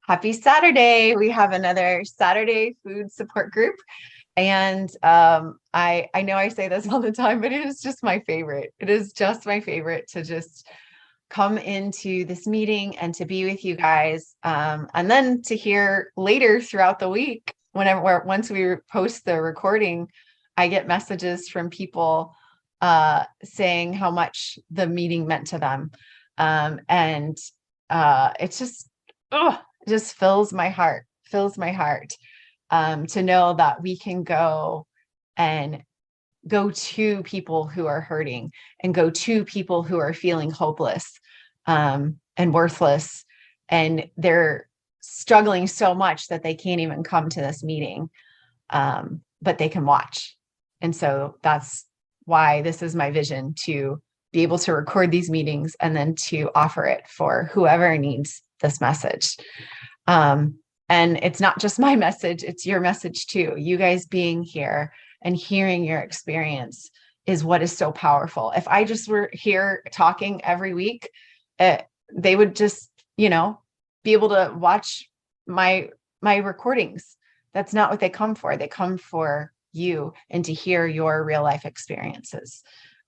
Happy Saturday. We have another Saturday food support group. And I know I say this all the time, but it is just my favorite. It is just my favorite to just come into this meeting and to be with you guys. And then to hear later throughout the week, once we post the recording, I get messages from people saying how much the meeting meant to them. And it's just fills my heart, to know that we can go to people who are hurting and go to people who are feeling hopeless and worthless, and they're struggling so much that they can't even come to this meeting, but they can watch. And so that's why this is my vision, to be able to record these meetings and then to offer it for whoever needs this message. And it's not just my message, it's your message too. You guys being here and hearing your experience is what is so powerful. If I just were here talking every week, they would just, be able to watch my recordings. That's not what they come for. They come for you and to hear your real life experiences.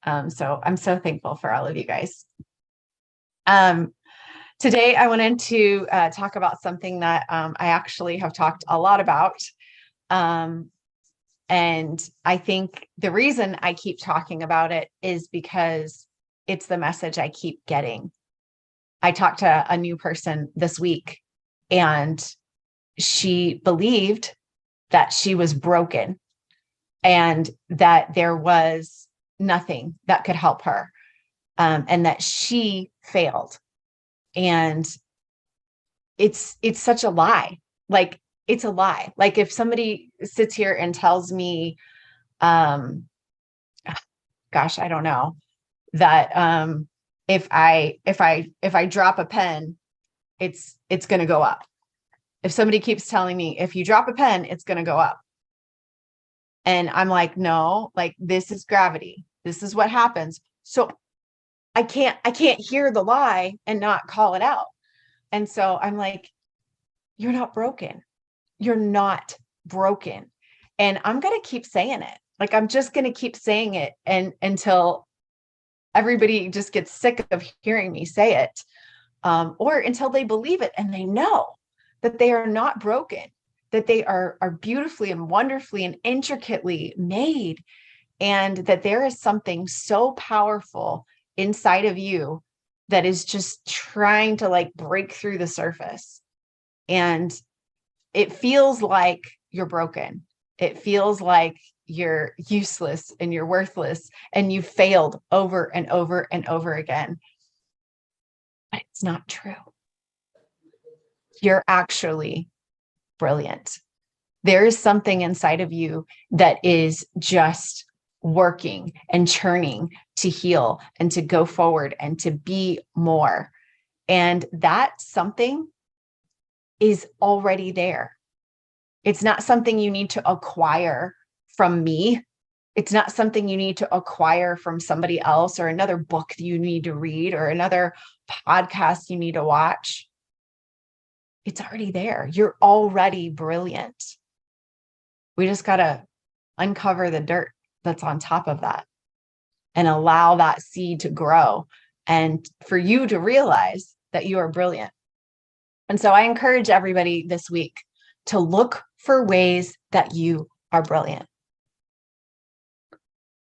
So I'm so thankful for all of you guys. Today, I wanted to talk about something that I actually have talked a lot about. And I think the reason I keep talking about it is because it's the message I keep getting. I talked to a new person this week, and she believed that she was broken and that there was nothing that could help her, and that she failed. And it's such a lie. Like, it's a lie. Like, if somebody sits here and tells me, gosh, I don't know, that if I drop a pen, it's going to go up. If somebody keeps telling me, if you drop a pen, it's going to go up. And I'm like, no, like, this is gravity. This is what happens. So I can't hear the lie and not call it out. And so I'm like, you're not broken. You're not broken. And I'm going to keep saying it. Like, I'm just going to keep saying it until everybody just gets sick of hearing me say it, or until they believe it and they know that they are not broken, that they are beautifully and wonderfully and intricately made, and that there is something so powerful inside of you that is just trying to, like, break through the surface. And it feels like you're broken. It feels like you're useless and you're worthless and you failed over and over and over again. But it's not true. You're actually brilliant. There is something inside of you that is just working and churning to heal and to go forward and to be more. And that something is already there. It's not something you need to acquire from me. It's not something you need to acquire from somebody else, or another book you need to read, or another podcast you need to watch. It's already there. You're already brilliant. We just got to uncover the dirt that's on top of that and allow that seed to grow, and for you to realize that you are brilliant. And so I encourage everybody this week to look for ways that you are brilliant.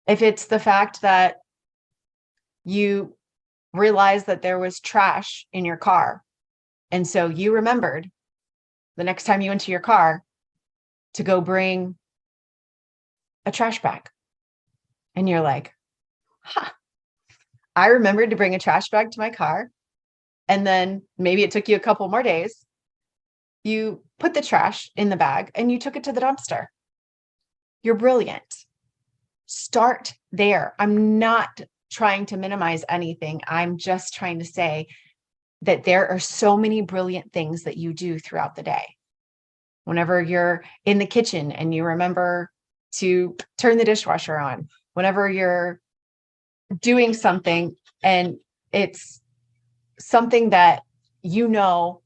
If it's the fact that you realize that there was trash in your car, and so you remembered the next time you went to your car to go bring a trash bag, and you're like, I remembered to bring a trash bag to my car. And then maybe it took you a couple more days. You put the trash in the bag and you took it to the dumpster. You're brilliant. Start there. I'm not trying to minimize anything. I'm just trying to say that there are so many brilliant things that you do throughout the day. Whenever you're in the kitchen and you remember to turn the dishwasher on, whenever you're doing something and it's something that you know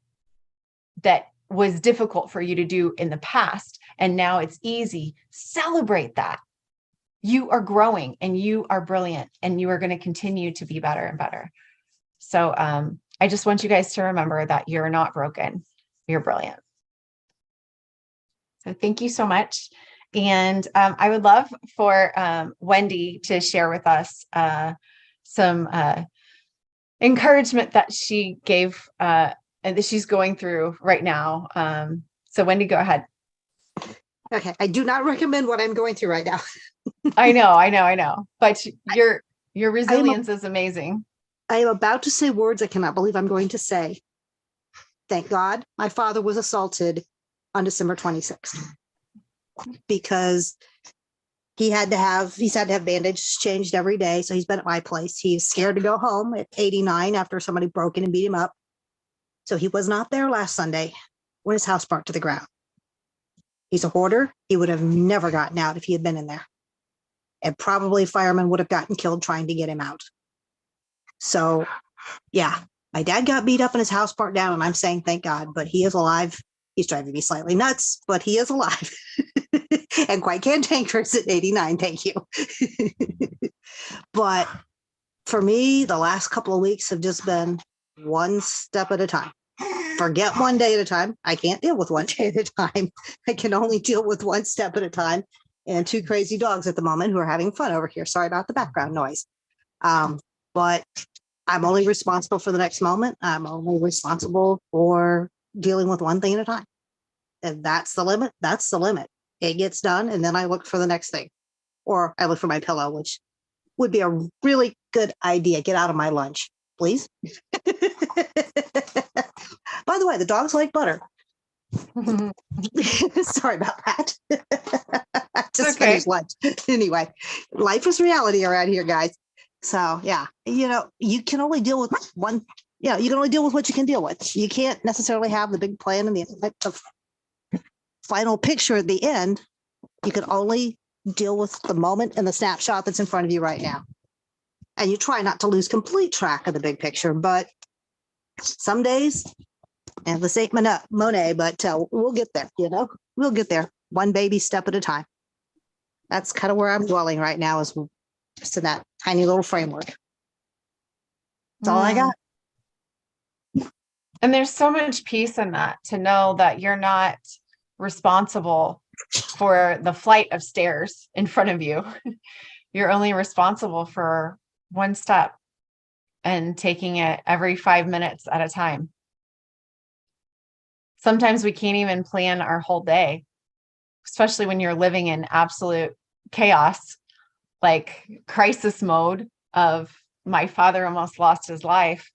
that was difficult for you to do in the past, and now it's easy. Celebrate that. You are growing and you are brilliant, and you are going to continue to be better and better. So I just want you guys to remember that you're not broken. You're brilliant. So thank you so much. And I would love for Wendy to share with us some encouragement that she gave and that she's going through right now. So Wendy, go ahead. Okay. I do not recommend what I'm going through right now. I know. But your resilience is amazing. I am about to say words I cannot believe I'm going to say. Thank God my father was assaulted on December 26th because he's had to have bandages changed every day. So he's been at my place. He's scared to go home at 89 after somebody broke in and beat him up. So he was not there last Sunday when his house burnt to the ground. He's a hoarder. He would have never gotten out if he had been in there. And probably firemen would have gotten killed trying to get him out. So, yeah, my dad got beat up and his house burnt down, and I'm saying thank God, but he is alive. He's driving me slightly nuts, but he is alive and quite cantankerous at 89. Thank you. But for me, the last couple of weeks have just been one step at a time. Forget one day at a time. I can't deal with one day at a time. I can only deal with one step at a time. And two crazy dogs at the moment who are having fun over here. Sorry about the background noise. But I'm only responsible for the next moment. I'm only responsible for dealing with one thing at a time. And that's the limit. That's the limit. It gets done. And then I look for the next thing. Or I look for my pillow, which would be a really good idea. Get out of my lunch, please. By the way, the dogs like butter. Sorry about that. Just finished lunch. Anyway, life is reality around here, guys. So yeah, you can only deal with one. Yeah, you can only deal with what you can deal with. You can't necessarily have the big plan and the final picture at the end. You can only deal with the moment and the snapshot that's in front of you right now. And you try not to lose complete track of the big picture, but some days, and this ain't Monet, but we'll get there, we'll get there one baby step at a time. That's kind of where I'm dwelling right now, is just in that tiny little framework. That's all I got. And there's so much peace in that, to know that you're not responsible for the flight of stairs in front of you. You're only responsible for one step and taking it every 5 minutes at a time. Sometimes we can't even plan our whole day, especially when you're living in absolute chaos, like crisis mode of my father almost lost his life.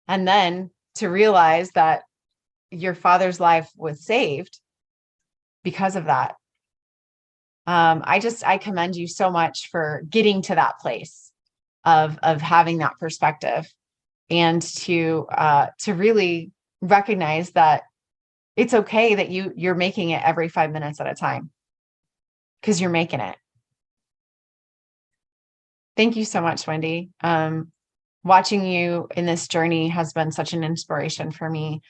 And then to realize that your father's life was saved because of that. I commend you so much for getting to that place of having that perspective, and to really recognize that it's okay that you're making it every 5 minutes at a time, because you're making it. Thank you so much, Wendy. Watching you in this journey has been such an inspiration for me,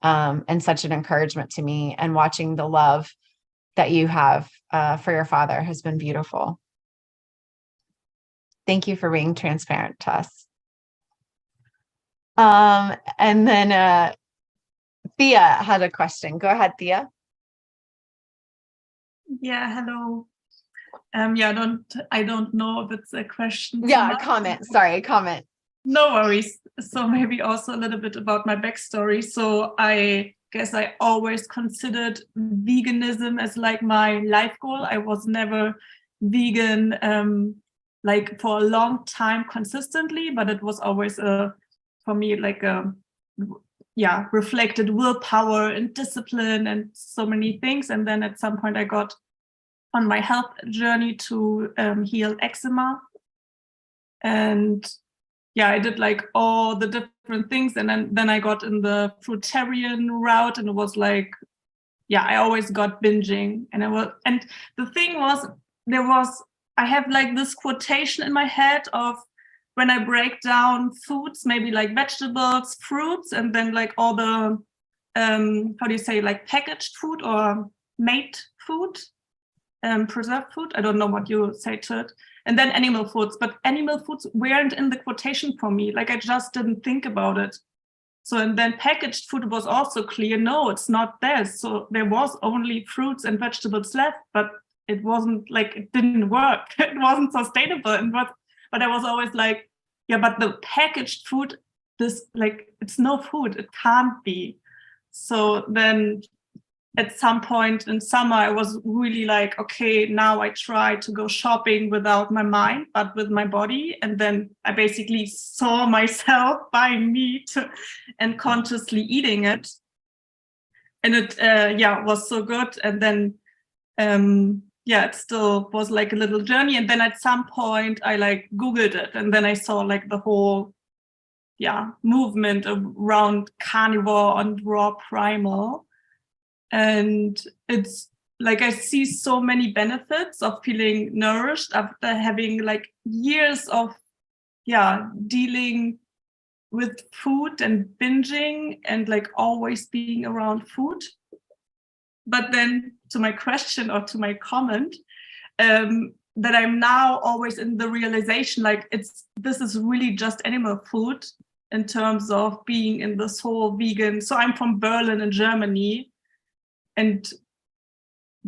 and such an encouragement to me. And watching the love that you have for your father has been beautiful. Thank you for being transparent to us. And then Thea had a question. Go ahead, Thea. Yeah, hello. I don't know if it's a question. Yeah, a comment. Sorry, a comment. No worries. So maybe also a little bit about my backstory. So I guess I always considered veganism as like my life goal. I was never vegan like for a long time consistently, but it was always for me like a reflected willpower and discipline and so many things. And then at some point I got on my health journey to heal eczema. And I did like all the different things. And then I got in the fruitarian route, and it was like, I always got binging. And the thing was, I have like this quotation in my head of when I break down foods, maybe like vegetables, fruits, and then like all the how do you say, like packaged food or made food, preserved food. I don't know what you say to it. And then animal foods, but animal foods weren't in the quotation for me. Like I just didn't think about it. So, and then packaged food was also clear. No, it's not there. So there was only fruits and vegetables left, but it wasn't like, it didn't work. It wasn't sustainable. But I was always like, yeah, but the packaged food, this, like, it's no food. It can't be. So then at some point in summer, I was really like, okay, now I try to go shopping without my mind, but with my body. And then I basically saw myself buying meat and consciously eating it. And it, was so good. And then, it still was like a little journey. And then at some point I like Googled it, and then I saw like the whole, movement around carnivore and raw primal. And it's like I see so many benefits of feeling nourished after having like years of dealing with food and binging and like always being around food. But then to my question or to my comment, that I'm now always in the realization like this is really just animal food in terms of being in this whole vegan. So I'm from Berlin in Germany. And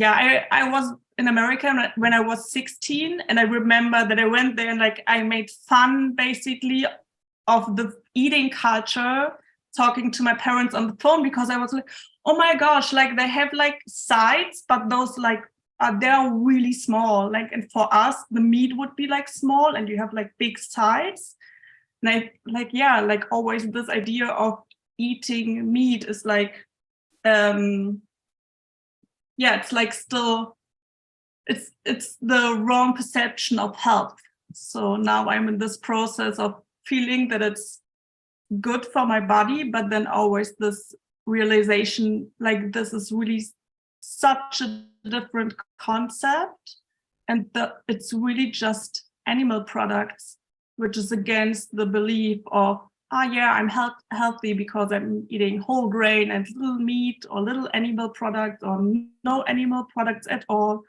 I was in America when I was 16, and I remember that I went there and like I made fun basically of the eating culture, talking to my parents on the phone, because I was like, oh my gosh, like they have like sides, but those like they're really small. Like, and for us, the meat would be like small, and you have like big sides. And I like always this idea of eating meat is like, it's like still, it's the wrong perception of health. So now I'm in this process of feeling that it's good for my body, but then always this realization, like this is really such a different concept, and it's really just animal products, which is against the belief of, I'm healthy because I'm eating whole grain and little meat or little animal products or no animal products at all.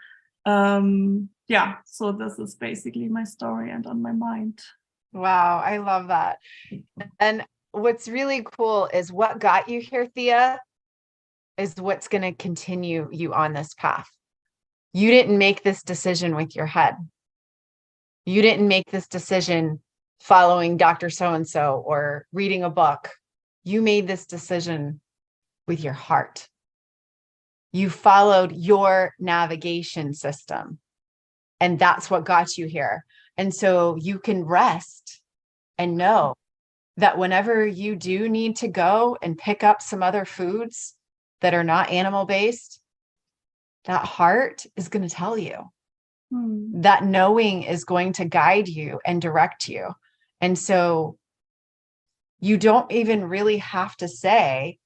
So this is basically my story and on my mind. Wow, I love that. And what's really cool is what got you here, Thea, is what's going to continue you on this path. You didn't make this decision with your head. You didn't make this decision following Dr. So-and-so or reading a book. You made this decision with your heart. You followed your navigation system, and that's what got you here. And so you can rest and know that whenever you do need to go and pick up some other foods that are not animal-based, that heart is going to tell you. That knowing is going to guide you and direct you. And so you don't even really have to say,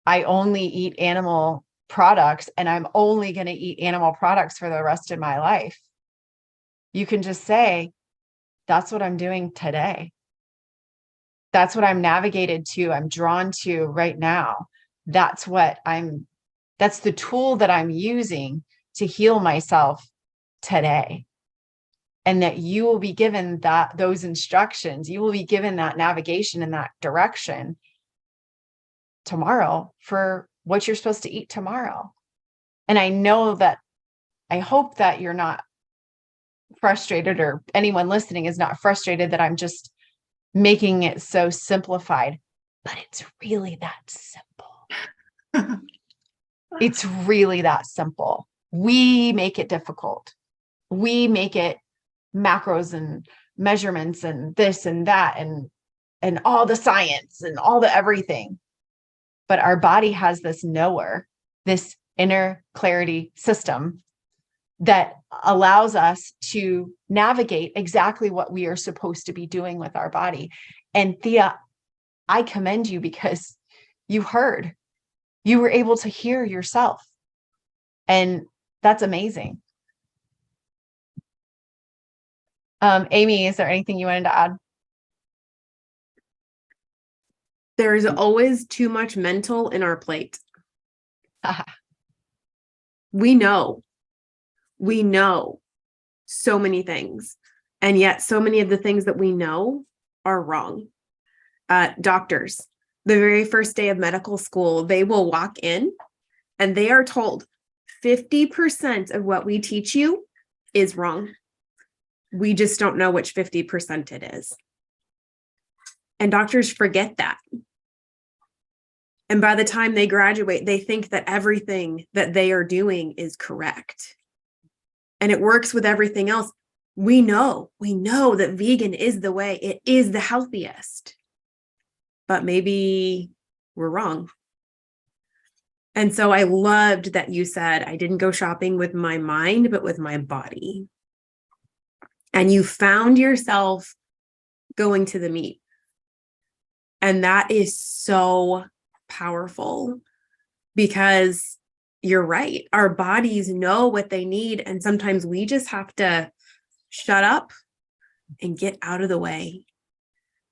I only eat animal products and I'm only going to eat animal products for the rest of my life. You can just say, that's what I'm doing today. That's what I'm navigated to. I'm drawn to right now. That's the tool that I'm using to heal myself today. And that you will be given those instructions, you will be given that navigation in that direction tomorrow for what you're supposed to eat tomorrow. And I hope that you're not frustrated, or anyone listening is not frustrated that I'm just making it so simplified, but it's really that simple. It's really that simple. We make it difficult. We make it macros and measurements and this and that and all the science and all the everything. But our body has this knower, this inner clarity system that allows us to navigate exactly what we are supposed to be doing with our body. And Thea, I commend you because you were able to hear yourself. And that's amazing. Amy, is there anything you wanted to add? There is always too much mental in our plate. We know so many things, and yet so many of the things that we know are wrong. Doctors, the very first day of medical school, they will walk in and they are told 50% of what we teach you is wrong. We just don't know which 50% it is. And doctors forget that. And by the time they graduate, they think that everything that they are doing is correct. And it works with everything else. We know that vegan is the way, it is the healthiest. But maybe we're wrong. And so I loved that you said, I didn't go shopping with my mind, but with my body. And you found yourself going to the meat. And that is so powerful, because you're right. Our bodies know what they need. And sometimes we just have to shut up and get out of the way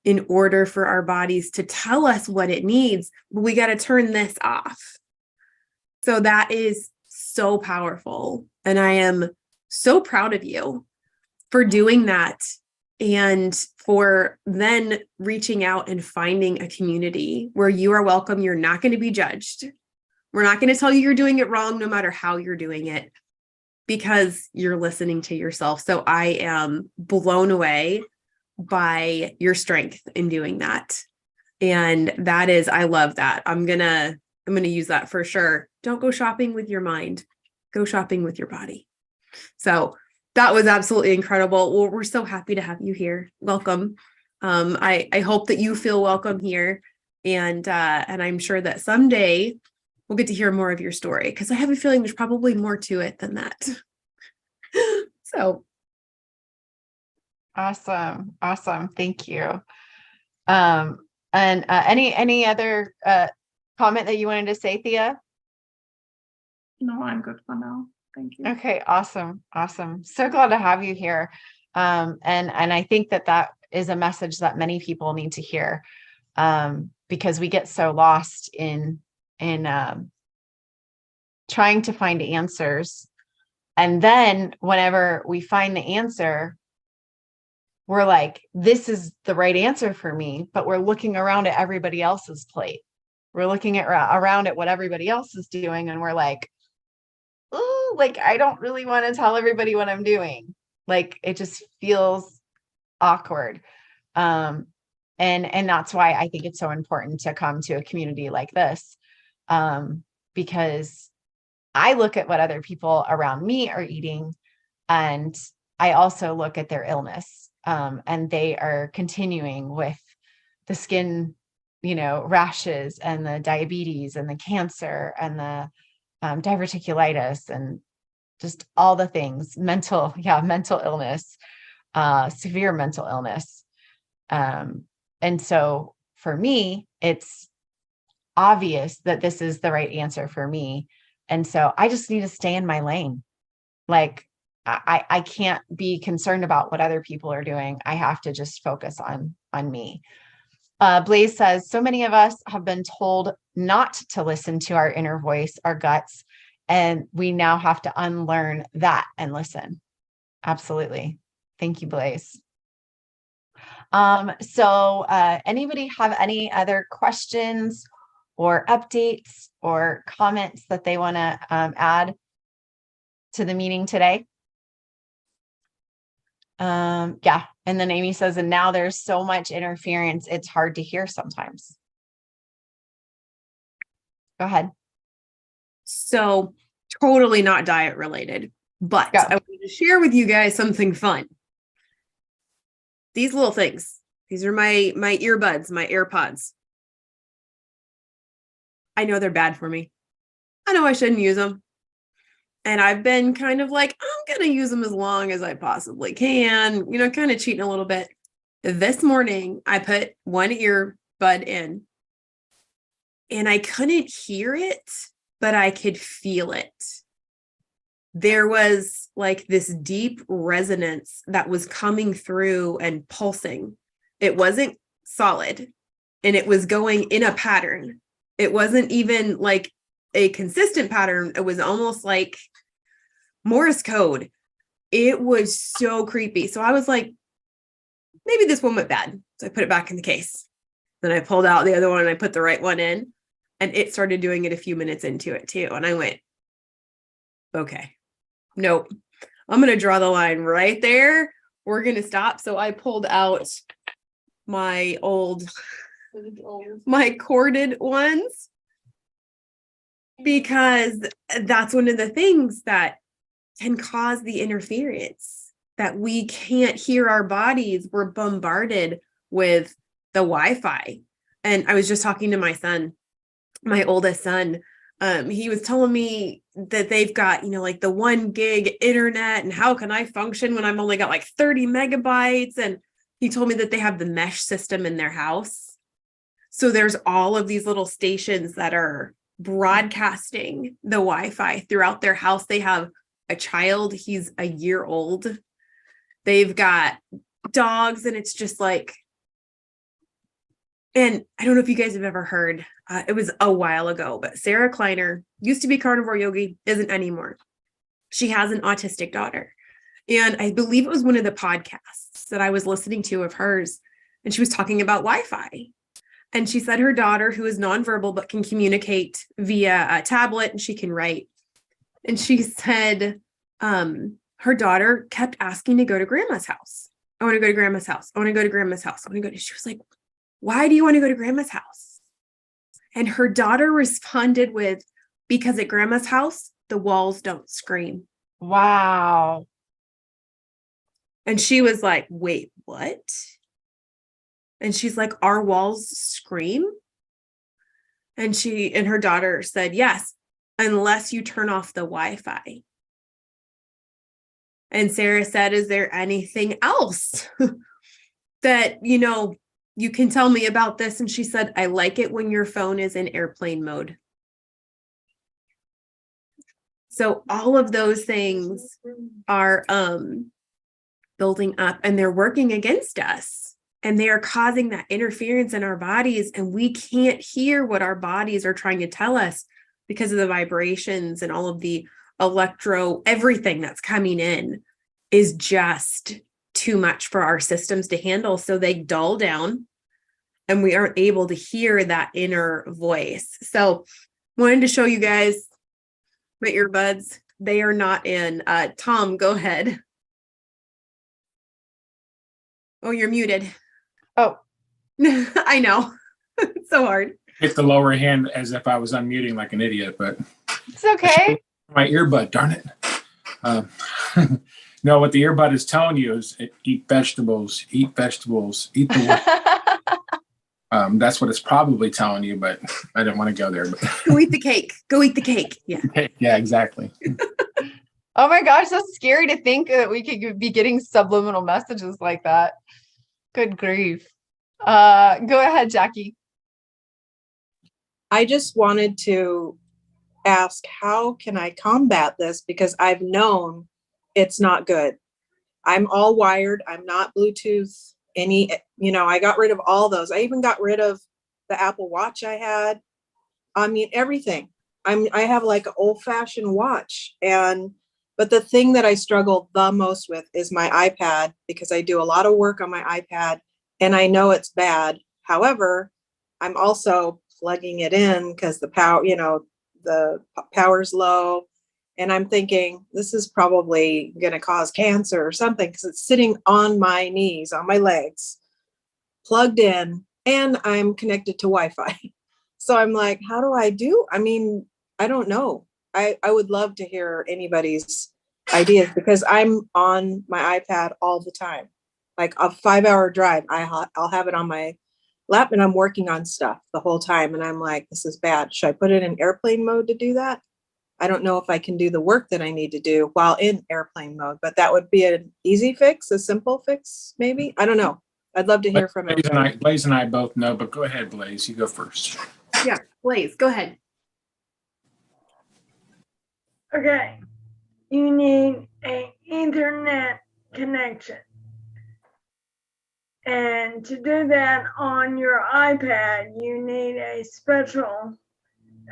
in order for our bodies to tell us what it needs. We got to turn this off. So that is so powerful. And I am so proud of you for doing that, and for then reaching out and finding a community where you are welcome. You're not going to be judged. We're not going to tell you you're doing it wrong, no matter how you're doing it, because you're listening to yourself. So I am blown away by your strength in doing that. And that is, I love that. I'm going to use that for sure. Don't go shopping with your mind, go shopping with your body. So that was absolutely incredible. Well, we're so happy to have you here. Welcome. I hope that you feel welcome here. And I'm sure that someday we'll get to hear more of your story, because I have a feeling there's probably more to it than that. So. Awesome. Thank you. And any other comment that you wanted to say, Thea? No, I'm good for now. Thank you. Okay, awesome. So glad to have you here. And I think that is a message that many people need to hear, because we get so lost in trying to find answers. And then whenever we find the answer, we're like, this is the right answer for me, but we're looking around at everybody else's plate. We're looking at around at what everybody else is doing, and we're like, ooh, like, I don't really want to tell everybody what I'm doing. Like, it just feels awkward. And that's why I think it's so important to come to a community like this, because I look at what other people around me are eating, and I also look at their illness, and they are continuing with the skin, rashes, and the diabetes, and the cancer, and the diverticulitis, and just all the things, mental illness, severe mental illness. And so for me, it's obvious that this is the right answer for me. And so I just need to stay in my lane. Like, I can't be concerned about what other people are doing. I have to just focus on me. Blaze says, so many of us have been told not to listen to our inner voice, our guts, and we now have to unlearn that and listen. Absolutely. Thank you, Blaze. So anybody have any other questions or updates or comments that they want to add to the meeting today? Yeah. And then Amy says, and now there's so much interference, it's hard to hear sometimes. Go ahead. So totally not diet related, but Go. I wanted to share with you guys something fun. These little things, these are my earbuds, my AirPods. I know they're bad for me. I know I shouldn't use them. And I've been kind of like, I'm going to use them as long as I possibly can, kind of cheating a little bit. This morning, I put one earbud in and I couldn't hear it, but I could feel it. There was like this deep resonance that was coming through and pulsing. It wasn't solid. and it was going in a pattern. It wasn't even like a consistent pattern. It was almost like Morse code. It was so creepy. So I was like, maybe this one went bad. So I put it back in the case. Then I pulled out the other one and I put the right one in, and it started doing it a few minutes into it too. And I went, okay, nope. I'm going to draw the line right there. We're going to stop. So I pulled out my my corded ones, because that's one of the things that can cause the interference, that we can't hear our bodies. We're bombarded with the Wi-Fi. And I was just talking to my son, my oldest son. He was telling me that they've got, like the 1 gig internet, and how can I function when I'm only got like 30 megabytes? And he told me that they have the mesh system in their house. So there's all of these little stations that are broadcasting the Wi-Fi throughout their house. They have a child, he's a year old. They've got dogs, and it's just like, and I don't know if you guys have ever heard, it was a while ago, but Sarah Kleiner used to be carnivore yogi, isn't anymore. She has an autistic daughter. And I believe it was one of the podcasts that I was listening to of hers. And she was talking about Wi-Fi. And she said her daughter, who is nonverbal but can communicate via a tablet, and she can write. And she said her daughter kept asking to go to grandma's house. I want to go to grandma's house. I want to go to grandma's house. I want to go. She was like, why do you want to go to grandma's house? And her daughter responded with, because at grandma's house, the walls don't scream. Wow. And she was like, wait, what? And she's like, our walls scream? And her daughter said, yes, unless you turn off the Wi-Fi. And Sarah said, is there anything else that, you can tell me about this? And she said, I like it when your phone is in airplane mode. So all of those things are building up, and they're working against us, and they are causing that interference in our bodies, and we can't hear what our bodies are trying to tell us because of the vibrations and all of the everything that's coming in is just too much for our systems to handle. So they dull down, and we aren't able to hear that inner voice. So wanted to show you guys my earbuds. They are not in. Tom, go ahead. Oh, you're muted. Oh, I know. It's so hard. Hit the lower hand as if I was unmuting like an idiot, but it's okay. my earbud, darn it. No, what the earbud is telling you is eat vegetables, eat the that's what it's probably telling you, but I didn't want to go there. But Go eat the cake. Go eat the cake. Yeah. Yeah, exactly. Oh my gosh, that's scary to think that we could be getting subliminal messages like that. Good grief. Go ahead, Jackie. I just wanted to ask, how can I combat this? Because I've known it's not good. I'm all wired. I'm not Bluetooth. I got rid of all those. I even got rid of the Apple Watch I had. I mean, everything. I have like an old-fashioned watch. But the thing that I struggle the most with is my iPad, because I do a lot of work on my iPad and I know it's bad. However, I'm also plugging it in because the power's low. And I'm thinking this is probably going to cause cancer or something, because it's sitting on my knees, on my legs, plugged in, and I'm connected to Wi-Fi. So I'm like, how do I do? I mean, I don't know. I would love to hear anybody's ideas, because I'm on my iPad all the time. Like a 5-hour drive, I'll have it on my lap and I'm working on stuff the whole time. And I'm like, this is bad. Should I put it in airplane mode to do that? I don't know if I can do the work that I need to do while in airplane mode, but that would be an easy fix, a simple fix, maybe. I don't know. I'd love to hear from everybody. Blaze and I both know, but go ahead, Blaze. You go first. Yeah, Blaze, go ahead. Okay, you need an internet connection. And to do that on your iPad, you need a special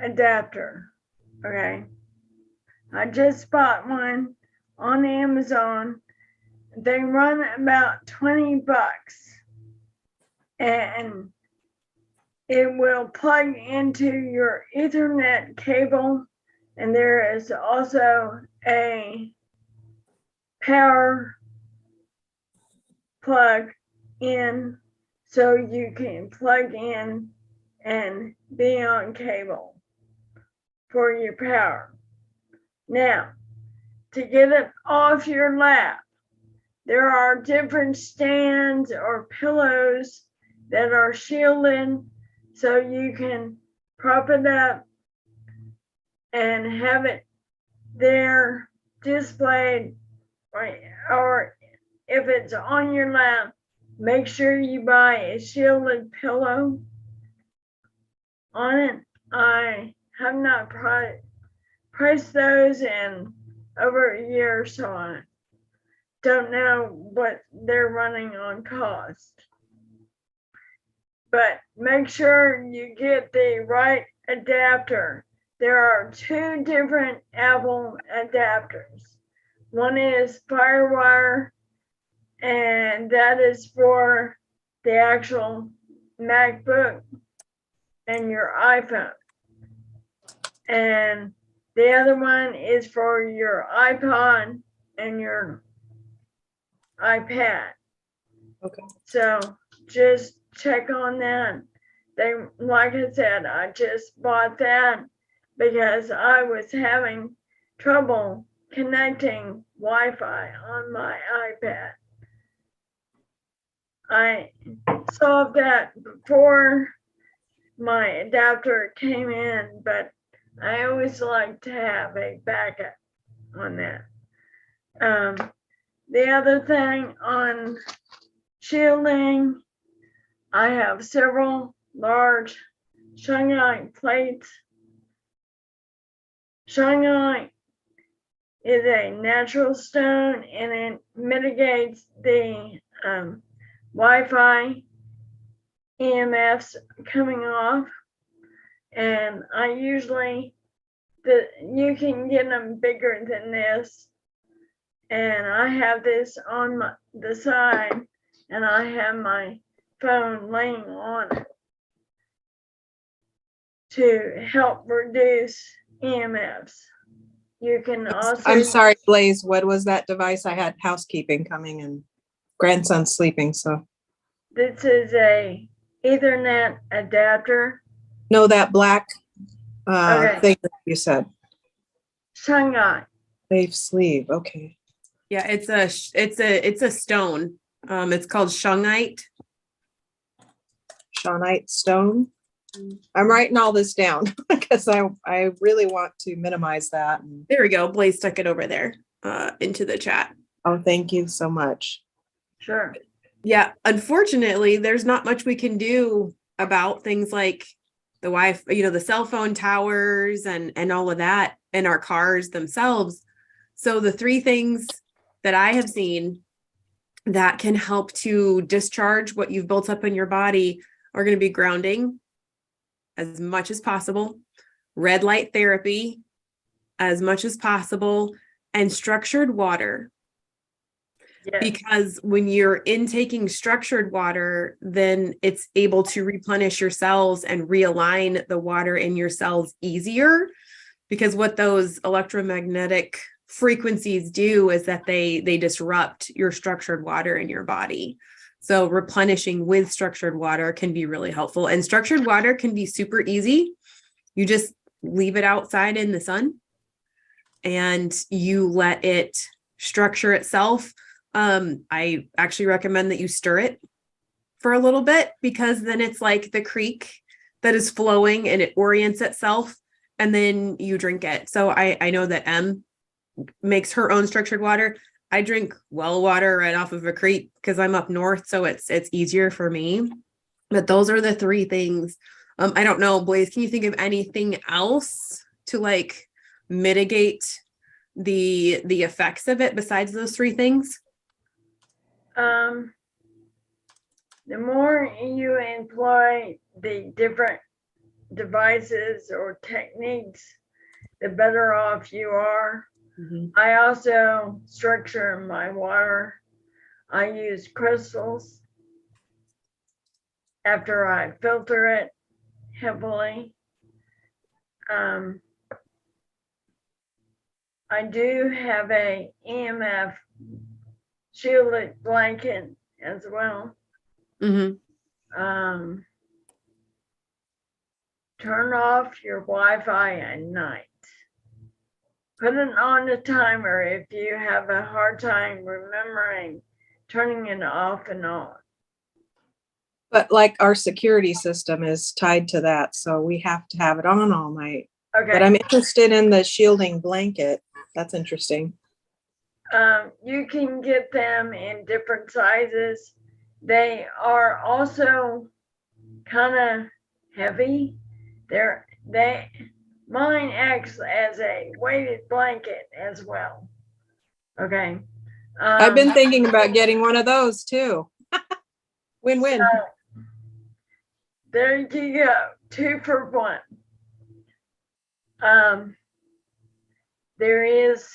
adapter. Okay. I just bought one on Amazon. They run about $20 and it will plug into your Ethernet cable. And there is also a power plug in so you can plug in and be on cable for your power. Now, to get it off your lap, there are different stands or pillows that are shielded so you can prop it up and have it there displayed, or if it's on your lap, make sure you buy a shielded pillow on it. I have not priced those in over a year, so I don't know what they're running on cost. But make sure you get the right adapter. There are two different Apple adapters. One is Firewire, and that is for the actual MacBook and your iPhone. And the other one is for your iPod and your iPad. Okay. So just check on that. Like I said, I just bought that because I was having trouble connecting Wi-Fi on my iPad. I solved that before my adapter came in, but I always like to have a backup on that. The other thing on shielding, I have several large shungite plates. Shungite is a natural stone and it mitigates the Wi-Fi EMFs coming off. And I usually, you can get them bigger than this. And I have this on the side and I have my phone laying on it to help reduce EMFs. You can also. I'm sorry, Blaze, what was that device? I had housekeeping coming and grandson's sleeping, so. This is a Ethernet adapter. No, that black Okay. thing that you said. Shungite. Safe sleeve, okay. Yeah, it's a stone. It's called shungite. Shawnite stone. I'm writing all this down because I really want to minimize that. There we go. Blaze stuck it over there into the chat. Oh, thank you so much. Sure. Yeah, unfortunately, there's not much we can do about things like the Wi-Fi, the cell phone towers and all of that, and our cars themselves. So the three things that I have seen that can help to discharge what you've built up in your body are going to be grounding as much as possible, red light therapy as much as possible, and structured water. Yes. Because when you're intaking structured water, then it's able to replenish your cells and realign the water in your cells easier. Because what those electromagnetic frequencies do is that they disrupt your structured water in your body. So replenishing with structured water can be really helpful. And structured water can be super easy. You just leave it outside in the sun and you let it structure itself. I actually recommend that you stir it for a little bit, because then it's like the creek that is flowing and it orients itself, and then you drink it. So I know that Em makes her own structured water. I drink well water right off of a creek because I'm up north, so it's easier for me. But those are the three things. I don't know, Blaze, can you think of anything else to like mitigate the effects of it besides those three things? the more you employ the different devices or techniques, the better off you are. Mhm. I also structure my water. I use crystals after I filter it heavily. I do have a EMF shielded blanket as well. Mhm. Turn off your Wi-Fi at night. Put it on a timer if you have a hard time remembering turning it off and on. But like our security system is tied to that, so we have to have it on all night. But Okay, I'm interested in the shielding blanket. That's interesting. you can get them in different sizes. They are also kind of heavy. Mine acts as a weighted blanket as well. Okay. I've been thinking about getting one of those too. Win-win. So, there you go, 2 for 1. There is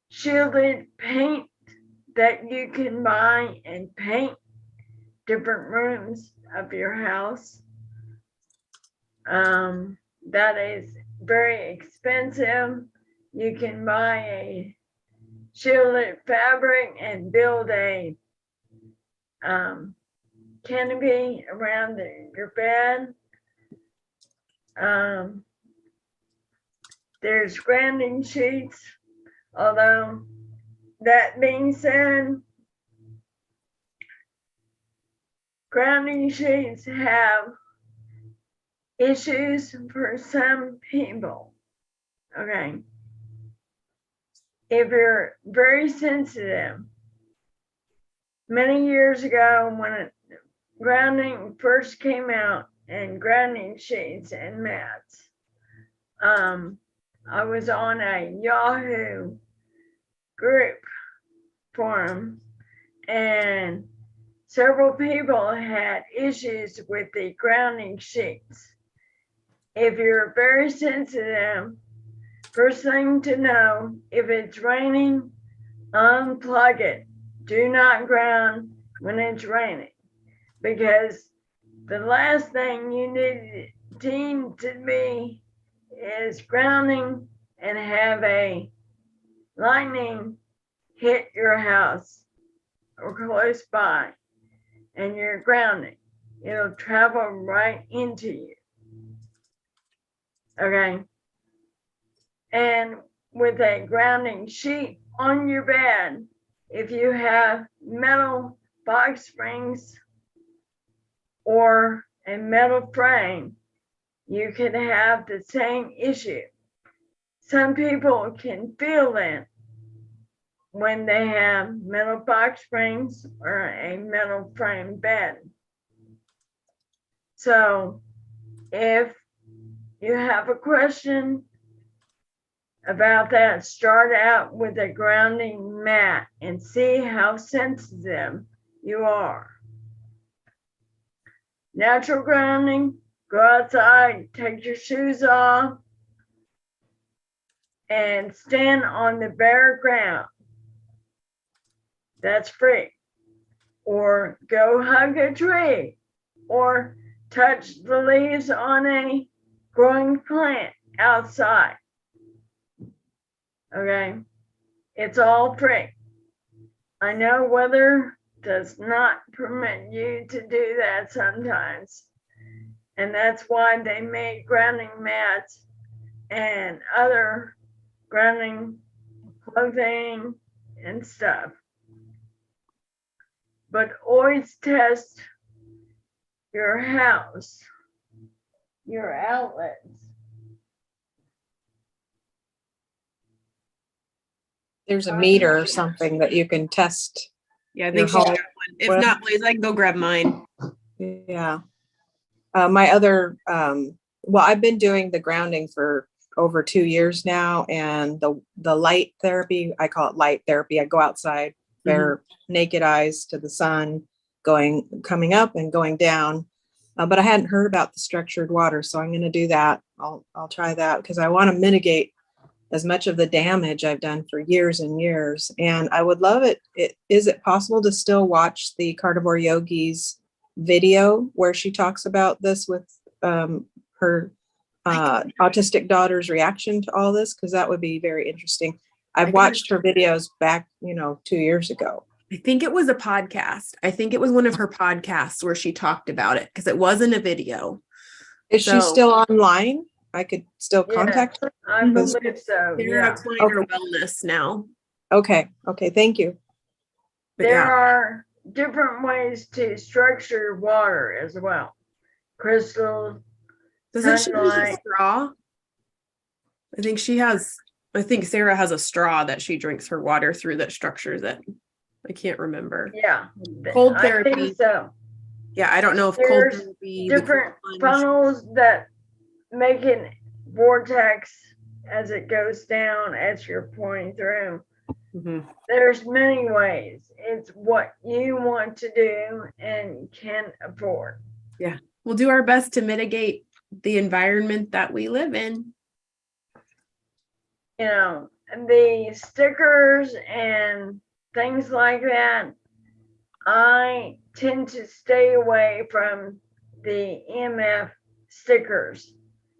shielded paint that you can buy and paint different rooms of your house. That is very expensive. You can buy a shielded fabric and build a canopy around your bed. There's grounding sheets, although that being said, grounding sheets have issues for some people. Okay. If you're very sensitive, many years ago when grounding first came out and grounding sheets and mats, I was on a Yahoo group forum and several people had issues with the grounding sheets. If you're very sensitive, first thing to know, if it's raining, unplug it. Do not ground when it's raining, because the last thing you need to be is grounding and have a lightning hit your house or close by and you're grounding. It'll travel right into you. Okay. And with a grounding sheet on your bed, if you have metal box springs or a metal frame, you can have the same issue. Some people can feel it when they have metal box springs or a metal frame bed. So if you have a question about that, start out with a grounding mat and see how sensitive you are. Natural grounding, go outside, take your shoes off, and stand on the bare ground. That's free. Or go hug a tree, or touch the leaves on a growing plant outside. Okay, it's all free. I know weather does not permit you to do that sometimes, and that's why they made grounding mats and other grounding clothing and stuff. But always test your house, your outlets. There's a meter or something that you can test. Yeah, I Your think she's got whole- one. If not, please, I can go grab mine. Yeah. My other, well, I've been doing the grounding for over 2 years now, and the light therapy, I call it light therapy. I go outside, bare naked eyes to the sun, coming up and going down. But I hadn't heard about the structured water, so I'm going to do that. I'll try that because I want to mitigate as much of the damage I've done for years and years. And I would love it. Is it possible to still watch the Carnivore Yogi's video where she talks about this with her autistic daughter's reaction to all this? Because that would be very interesting. I've watched her videos back, 2 years ago. I think it was a podcast. I think it was one of her podcasts where she talked about it because it wasn't a video. Is she still online? I could still contact her. I believe so. They're Yeah. a Kleiner Wellness now. Okay. Thank you. But There yeah, are different ways to structure water as well. Crystals. doesn't she use a sunlight. straw? I think Sarah has a straw that she drinks her water through that structures it. I can't remember. Yeah. Cold I therapy. think so. Yeah, I don't know if There's cold therapy, the different cold plunge- funnels that make it vortex as it goes down as you're pouring through. Mhm. There's many ways. It's what you want to do and can afford. We'll do our best to mitigate the environment that we live in. The stickers and things like that, I tend to stay away from the EMF stickers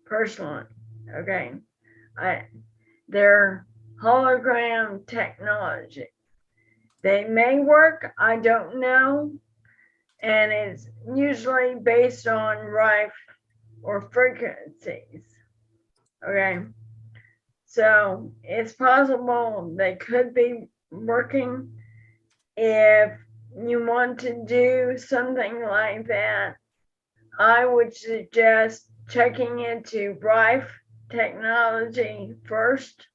personally. Okay. They're hologram technology. They may work, I don't know. And it's usually based on rife or frequencies. Okay. So it's possible they could be working. If you want to do something like that, I would suggest checking into rife technology first,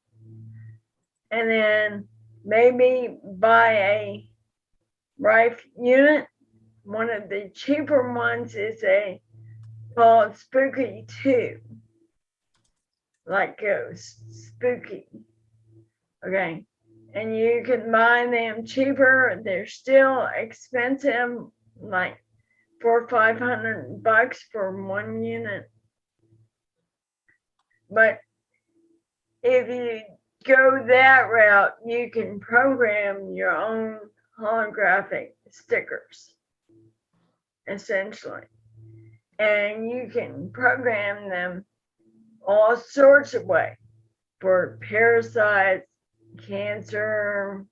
and then maybe buy a rife unit. One of the cheaper ones is called Spooky 2, like ghost spooky. Okay, and you can buy them cheaper. They're still expensive, like $400-500 for one unit. But if you go that route, you can program your own holographic stickers, essentially. And you can program them all sorts of ways for parasites, cancer,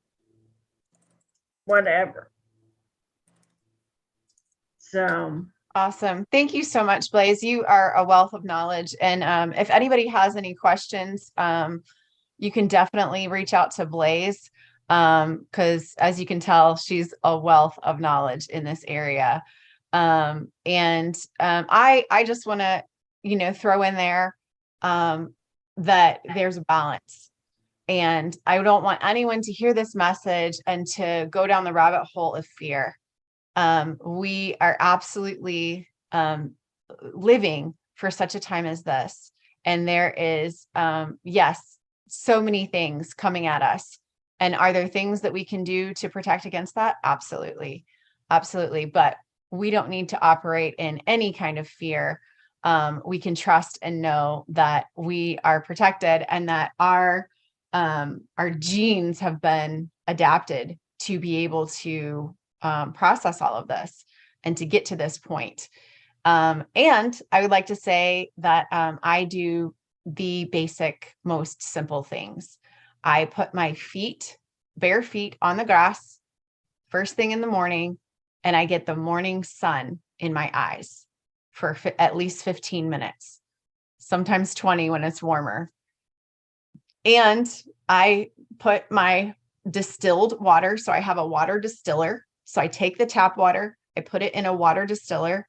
whatever. So Awesome. Thank you so much, Blaze. You are a wealth of knowledge. And if anybody has any questions, you can definitely reach out to Blaze because as you can tell, she's a wealth of knowledge in this area. I just want to, throw in there that there's a balance. And I don't want anyone to hear this message and to go down the rabbit hole of fear. We are absolutely living for such a time as this. And there is, yes, so many things coming at us. And are there things that we can do to protect against that? Absolutely. Absolutely. But we don't need to operate in any kind of fear. We can trust and know that we are protected and that our genes have been adapted to be able to process all of this and to get to this point. And I would like to say that I do the basic, most simple things. I put my bare feet on the grass first thing in the morning, and I get the morning sun in my eyes for at least 15 minutes, sometimes 20 when it's warmer. And I put my distilled water. So I have a water distiller. So I take the tap water, I put it in a water distiller.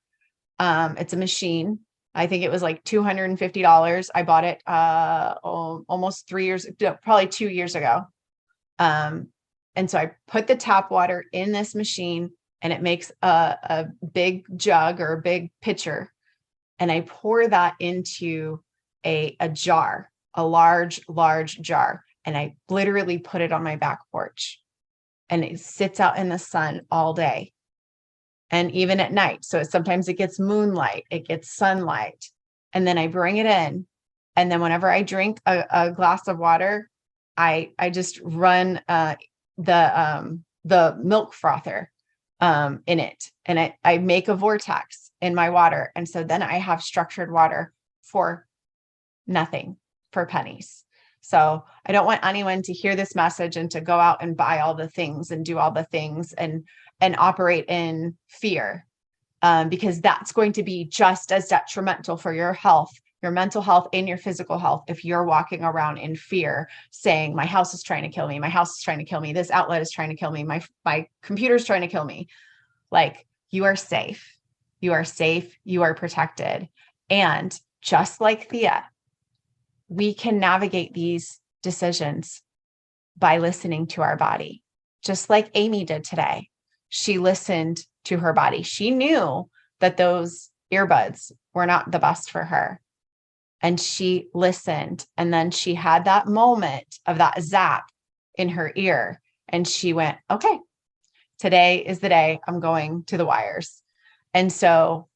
It's a machine. I think it was like $250. I bought it almost 3 years, probably 2 years ago. And so I put the tap water in this machine and it makes a big jug or a big pitcher. And I pour that into a jar, a large jar. And I literally put it on my back porch. And it sits out in the sun all day. And even at night. So sometimes it gets moonlight, it gets sunlight. And then I bring it in. And then whenever I drink a glass of water, I just run the milk frother in it. And I make a vortex in my water. And so then I have structured water for nothing, for pennies. So I don't want anyone to hear this message and to go out and buy all the things and do all the things and operate in fear, because that's going to be just as detrimental for your health, your mental health, and your physical health if you're walking around in fear saying, my house is trying to kill me, my house is trying to kill me, this outlet is trying to kill me, my computer's trying to kill me. Like, you are safe, you are safe, you are protected. And just like Thea, we can navigate these decisions by listening to our body, just like Amy did today. She listened to her body. She knew that those earbuds were not the best for her. And she listened. And then she had that moment of that zap in her ear. And she went, okay, today is the day I'm going to the wires. And so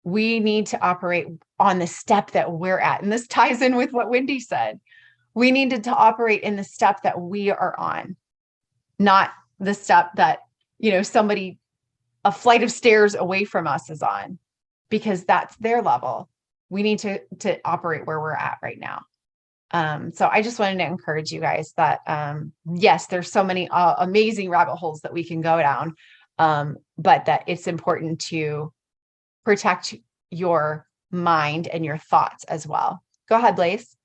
we need to operate on the step that we're at. And this ties in with what Wendy said. We needed to operate in the step that we are on, not the step that, somebody a flight of stairs away from us is on, because that's their level. We need to operate where we're at right now. So I just wanted to encourage you guys that, yes, there's so many amazing rabbit holes that we can go down, but that it's important to protect your mind and your thoughts as well. Go ahead, Blaze.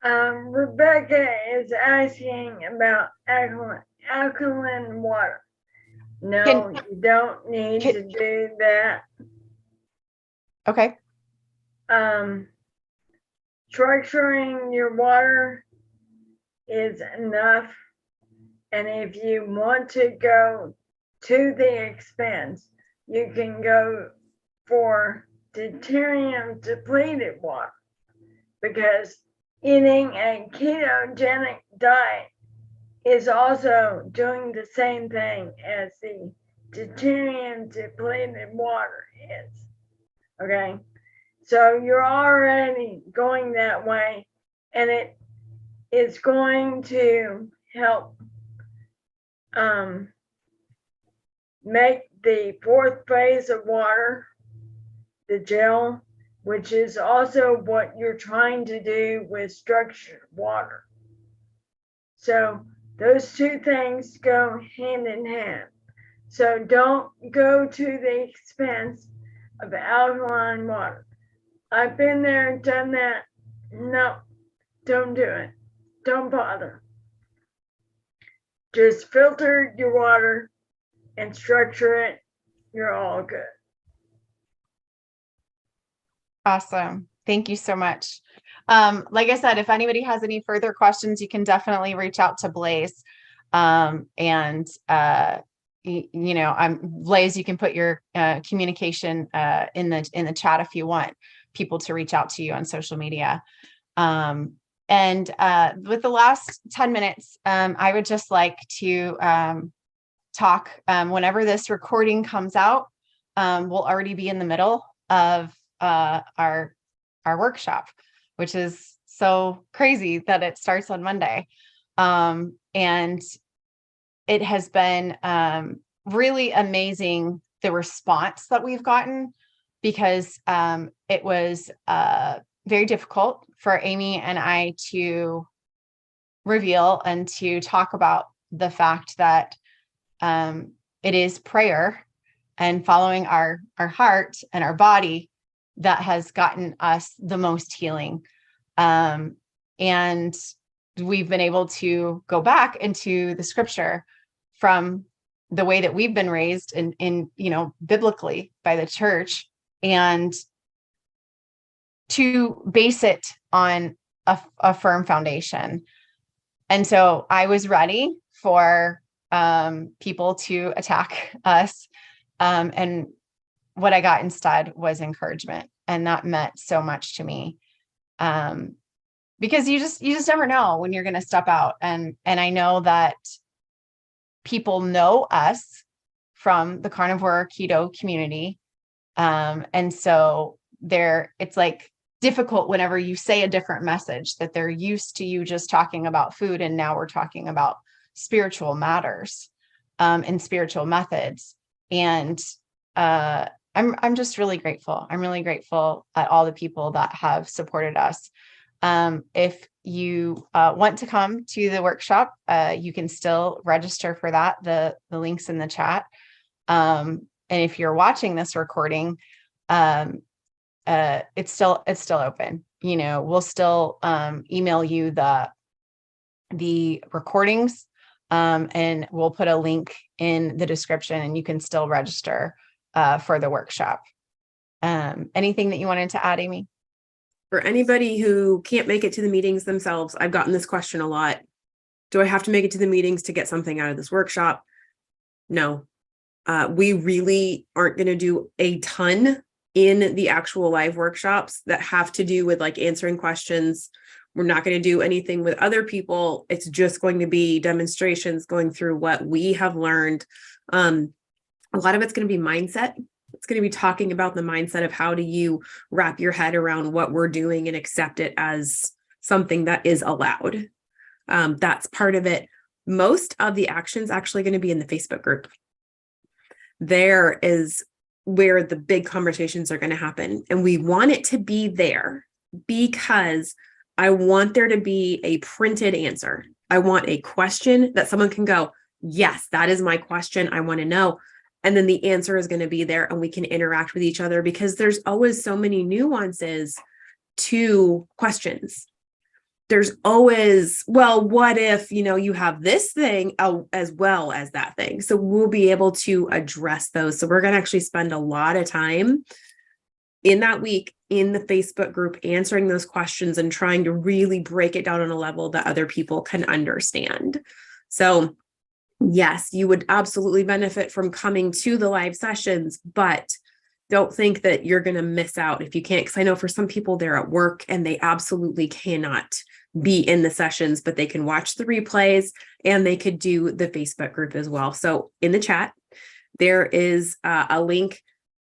Rebecca is asking about alkaline water. No, you don't need to do that. Okay. Structuring your water is enough. And if you want to go to the expense, you can go for deuterium depleted water, because eating a ketogenic diet is also doing the same thing as the deuterium depleted water is. Okay, so you're already going that way, and it is going to help make the fourth phase of water, the gel, which is also what you're trying to do with structured water. So those two things go hand in hand. So don't go to the expense of alkaline water. I've been there and done that. No, don't do it. Don't bother. Just filter your water and structure it. You're all good. Awesome. Thank you so much. Like I said, if anybody has any further questions, you can definitely reach out to Blaze. I'm Blaze, you can put your communication in the chat if you want people to reach out to you on social media. And with the last 10 minutes, I would just like to talk, whenever this recording comes out, we'll already be in the middle of our workshop, which is so crazy that it starts on Monday. And it has been really amazing, the response that we've gotten, because it was very difficult for Amy and I to reveal and to talk about the fact that it is prayer and following our heart and our body that has gotten us the most healing. And we've been able to go back into the scripture from the way that we've been raised in biblically by the church, and to base it on a firm foundation. And so I was ready for people to attack us. And what I got instead was encouragement. And that meant so much to me. Because you just never know when you're going to step out. And I know that people know us from the carnivore keto community. And so it's like difficult whenever you say a different message, that they're used to you just talking about food. And now we're talking about spiritual matters, and spiritual methods. And, I'm just really grateful. I'm really grateful at all the people that have supported us. If you want to come to the workshop, you can still register for that. The link's in the chat. And if you're watching this recording, it's still open. We'll still email you the recordings, and we'll put a link in the description, and you can still register for the workshop. Anything that you wanted to add, Amy? For anybody who can't make it to the meetings themselves, I've gotten this question a lot. Do I have to make it to the meetings to get something out of this workshop? No. We really aren't going to do a ton in the actual live workshops that have to do with like answering questions. We're not going to do anything with other people. It's just going to be demonstrations going through what we have learned. A lot of it's going to be mindset. It's going to be talking about the mindset of how do you wrap your head around what we're doing and accept it as something that is allowed. That's part of it. Most of the action's actually going to be in the Facebook group. There is where the big conversations are going to happen. And we want it to be there because I want there to be a printed answer. I want a question that someone can go, yes, that is my question. I want to know. And then the answer is going to be there and we can interact with each other, because there's always so many nuances to questions. There's always, well, what if, you have this thing as well as that thing? So we'll be able to address those. So we're going to actually spend a lot of time in that week in the Facebook group answering those questions and trying to really break it down on a level that other people can understand. So yes, you would absolutely benefit from coming to the live sessions, but don't think that you're going to miss out if you can't. Because I know for some people they're at work and they absolutely cannot be in the sessions, but they can watch the replays and they could do the Facebook group as well. So in the chat, there is a link.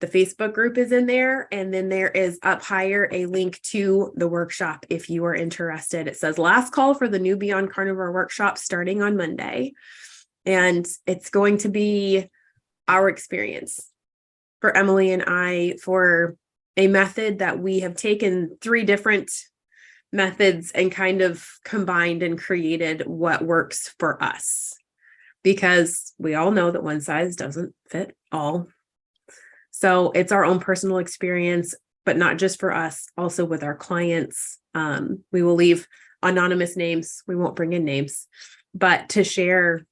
The Facebook group is in there. And then there is up higher a link to the workshop if you are interested. It says last call for the new Beyond Carnivore workshop starting on Monday. And it's going to be our experience for Emily and I for a method that we have taken 3 different methods and kind of combined and created what works for us, because we all know that one size doesn't fit all. So it's our own personal experience, but not just for us, also with our clients. We will leave anonymous names. We won't bring in names, but to share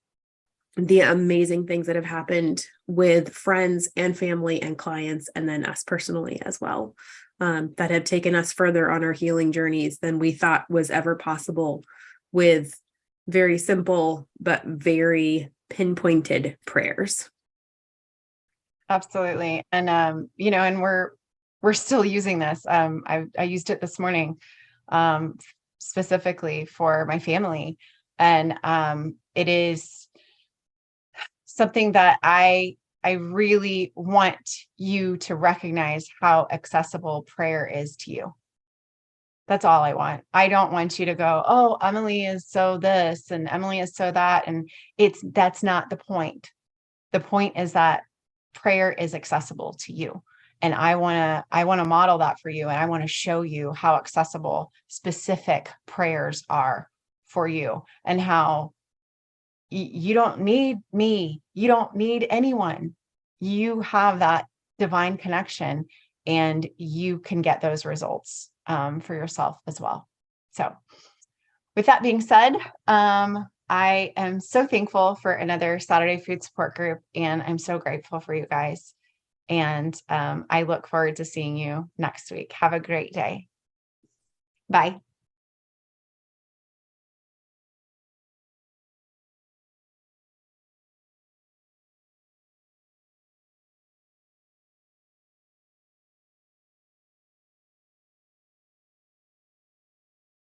the amazing things that have happened with friends and family and clients, and then us personally as well, that have taken us further on our healing journeys than we thought was ever possible, with very simple but very pinpointed prayers. Absolutely. And, and we're still using this. I used it this morning, specifically for my family. And, it is something that I really want you to recognize how accessible prayer is to you. That's all I want. I don't want you to go, oh, Emily is so this and Emily is so that. And that's not the point. The point is that prayer is accessible to you. And I want to model that for you. And I want to show you how accessible specific prayers are for you, and how you don't need me. You don't need anyone. You have that divine connection, and you can get those results for yourself as well. So with that being said, I am so thankful for another Saturday Food Support Group, and I'm so grateful for you guys. And I look forward to seeing you next week. Have a great day. Bye.